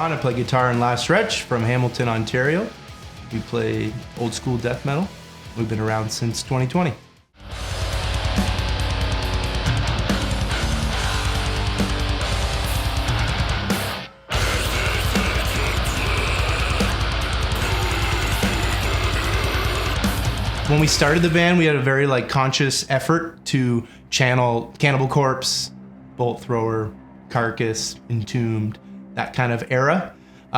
John. I play guitar in Last Retch from Hamilton, Ontario. We play old school death metal. We've been around since 2020. When we started the band, we had a very conscious effort to channel Cannibal Corpse, Bolt Thrower, Carcass, Entombed, that kind of era.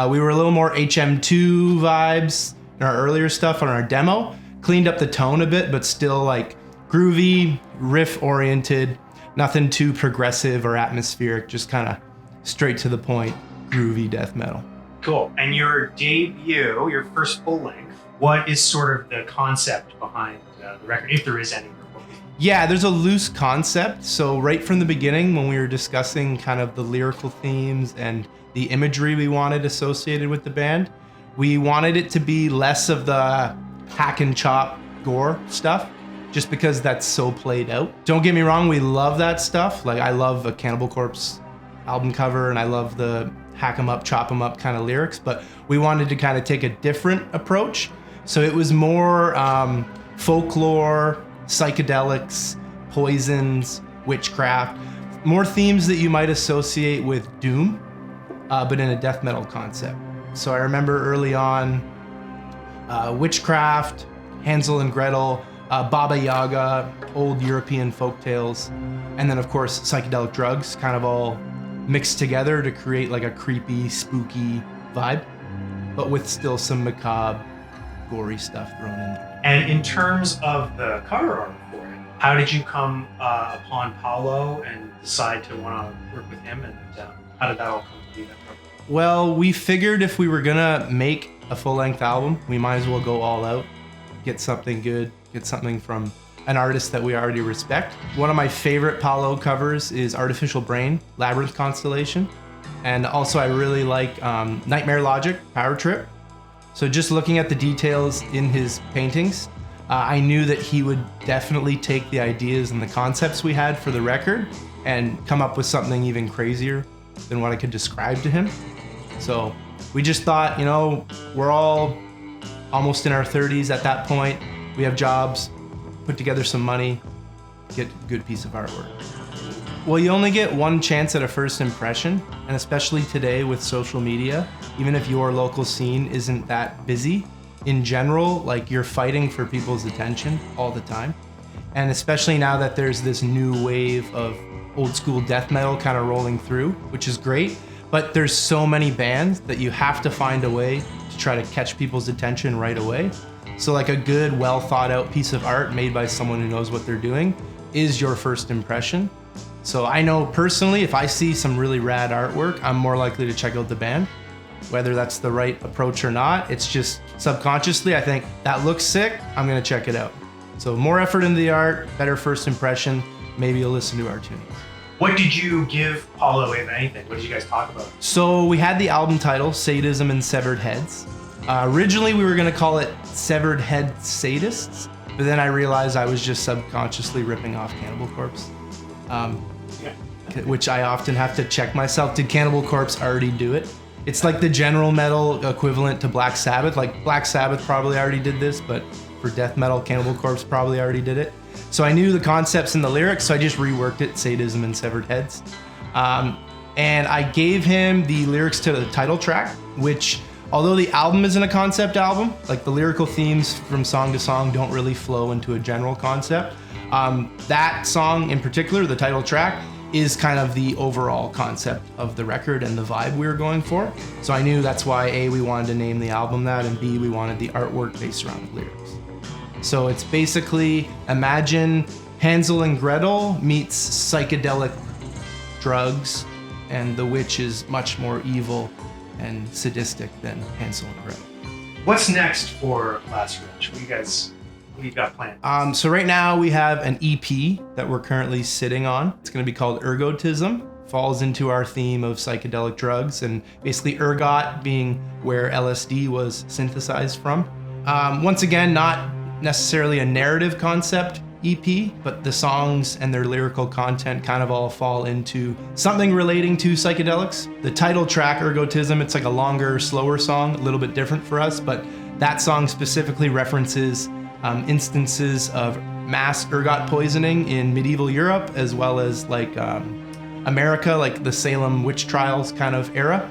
We were a little more HM2 vibes in our earlier stuff on our demo. Cleaned up the tone a bit, but still groovy, riff-oriented, nothing too progressive or atmospheric, just kind of straight to the point, groovy death metal. Cool. And your debut, your first full length, what is sort of the concept behind the record, if there is any? Yeah, there's a loose concept. So right from the beginning, when we were discussing kind of the lyrical themes and the imagery we wanted associated with the band, we wanted it to be less of the hack and chop gore stuff, just because that's so played out. Don't get me wrong, we love that stuff. I love a Cannibal Corpse album cover, and I love the hack 'em up, chop 'em up kind of lyrics, but we wanted to kind of take a different approach. So it was more folklore, psychedelics, poisons, witchcraft, more themes that you might associate with doom, but in a death metal concept. So I remember early on, witchcraft, Hansel and Gretel, Baba Yaga, old European folktales, and then of course psychedelic drugs, kind of all mixed together to create a creepy, spooky vibe, but with still some macabre, gory stuff thrown in there. And in terms of the cover art for it, how did you come upon Paolo and decide to want to work with him, and how did that all come to be? Well, we figured if we were gonna make a full-length album, we might as well go all out, get something good, get something from an artist that we already respect. One of my favorite Paolo covers is Artificial Brain, Labyrinth Constellation. And also I really like Nightmare Logic, Power Trip. So just looking at the details in his paintings, I knew that he would definitely take the ideas and the concepts we had for the record and come up with something even crazier than what I could describe to him. So we just thought, we're all almost in our 30s at that point. We have jobs, put together some money, get a good piece of artwork. Well, you only get one chance at a first impression, and especially today with social media, even if your local scene isn't that busy, in general, you're fighting for people's attention all the time. And especially now that there's this new wave of old school death metal kind of rolling through, which is great, but there's so many bands that you have to find a way to try to catch people's attention right away. So a good, well thought out piece of art made by someone who knows what they're doing is your first impression. So I know personally, if I see some really rad artwork, I'm more likely to check out the band. Whether that's the right approach or not, it's just subconsciously, I think that looks sick, I'm gonna check it out. So more effort into the art, better first impression, maybe you'll listen to our tunings. What did you give Paolo, if anything? What did you guys talk about? So we had the album title, Sadism and Severed Heads. Originally we were gonna call it Severed Head Sadists, but then I realized I was just subconsciously ripping off Cannibal Corpse. Which I often have to check myself. Did Cannibal Corpse already do it? It's like the general metal equivalent to Black Sabbath. Black Sabbath probably already did this, but for death metal, Cannibal Corpse probably already did it. So I knew the concepts and the lyrics, so I just reworked it, Sadism and Severed Heads. And I gave him the lyrics to the title track, which, although the album isn't a concept album, the lyrical themes from song to song don't really flow into a general concept. That song in particular, the title track, is kind of the overall concept of the record and the vibe we were going for. So I knew that's why A, we wanted to name the album that, and B, we wanted the artwork based around the lyrics. So it's basically, imagine Hansel and Gretel meets psychedelic drugs, and the witch is much more evil and sadistic than Hansel and Gretel. What's next for Last Retch? What do you got planned? So right now we have an EP that we're currently sitting on. It's going to be called Ergotism. Falls into our theme of psychedelic drugs, and basically ergot being where LSD was synthesized from. Once again, not necessarily a narrative concept EP, but the songs and their lyrical content kind of all fall into something relating to psychedelics. The title track, Ergotism, it's like a longer, slower song, a little bit different for us, but that song specifically references instances of mass ergot poisoning in medieval Europe, as well as like America, like the Salem witch trials kind of era,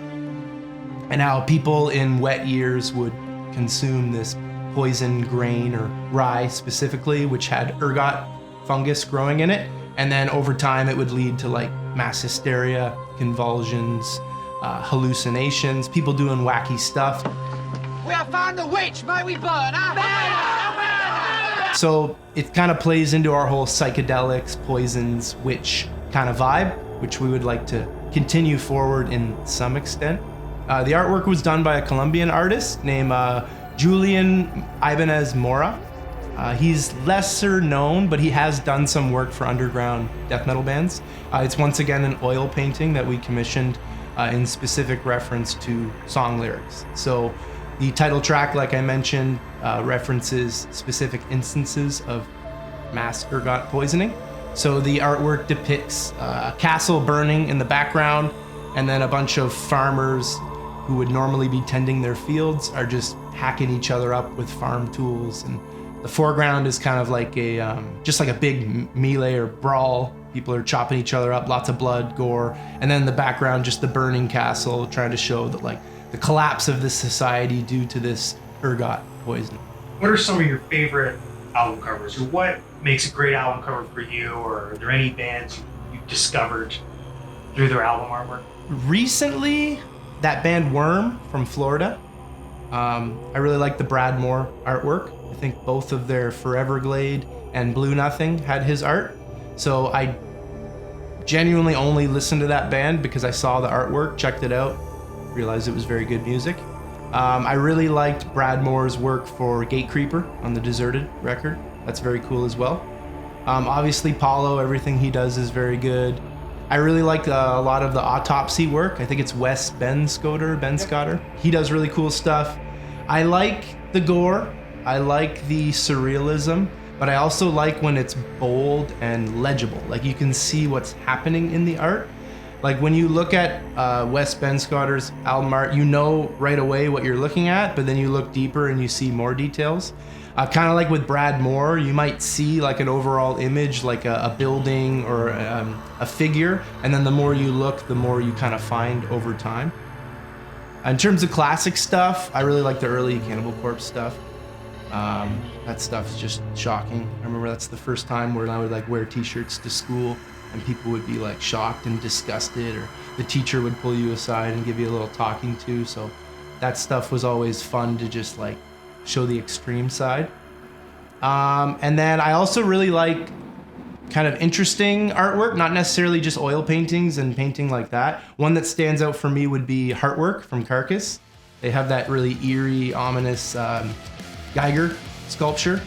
and how people in wet years would consume this poisoned grain, or rye specifically, which had ergot fungus growing in it, and then over time it would lead to like mass hysteria, convulsions, hallucinations, people doing wacky stuff. We have found the witch, may we burn her? So it kind of plays into our whole psychedelics, poisons, witch kind of vibe, which we would like to continue forward in some extent. The artwork was done by a Colombian artist named Julian Ibanez Mora. He's lesser known, but he has done some work for underground death metal bands. It's once again an oil painting that we commissioned in specific reference to song lyrics. So the title track, like I mentioned, references specific instances of mass ergot poisoning. So the artwork depicts a castle burning in the background, and then a bunch of farmers who would normally be tending their fields are just hacking each other up with farm tools. And the foreground is kind of like a just like a big melee or brawl. People are chopping each other up, lots of blood, gore, and then in the background just the burning castle, trying to show that like the collapse of this society due to this ergot poison. What are some of your favorite album covers, or what makes a great album cover for you, or are there any bands you've discovered through their album artwork? Recently, that band Worm from Florida. I really like the Brad Moore artwork. I think both of their Foreverglade and Blue Nothing had his art. So I genuinely only listened to that band because I saw the artwork, checked it out, realized it was very good music. I really liked Brad Moore's work for Gatecreeper on the Deserted record. That's very cool as well. Obviously Paolo, everything he does is very good. I really like a lot of the Autopsy work. I think it's Wes Ben Scotter. He does really cool stuff. I like the gore. I like the surrealism, but I also like when it's bold and legible. Like you can see what's happening in the art. Like when you look at Wes Ben Scotter's album art, you know right away what you're looking at, but then you look deeper and you see more details. Kind of like with Brad Moore, you might see like an overall image, like a building or a figure, and then the more you look, the more you kind of find over time. In terms of classic stuff, I really like the early Cannibal Corpse stuff. That stuff's just shocking. I remember that's the first time where I would like wear t-shirts to school and people would be like shocked and disgusted, or the teacher would pull you aside and give you a little talking to. So that stuff was always fun to just like show the extreme side. And then I also really like kind of interesting artwork, not necessarily just oil paintings and painting like that. One that stands out for me would be Heartwork from Carcass. They have that really eerie, ominous Geiger sculpture.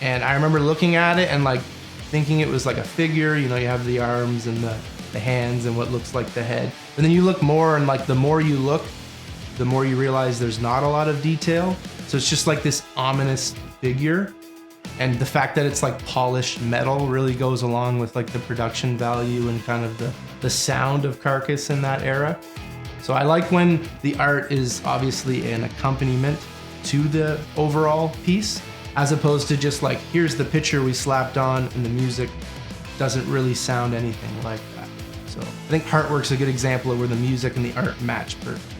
And I remember looking at it and like thinking it was like a figure. You know, you have the arms and the hands and what looks like the head. And then you look more, and like the more you look, the more you realize there's not a lot of detail. So it's just like this ominous figure. And the fact that it's like polished metal really goes along with like the production value and kind of the sound of Carcass in that era. So I like when the art is obviously an accompaniment to the overall piece, as opposed to just like, here's the picture we slapped on and the music doesn't really sound anything like that. So I think Heartwork's a good example of where the music and the art match perfectly.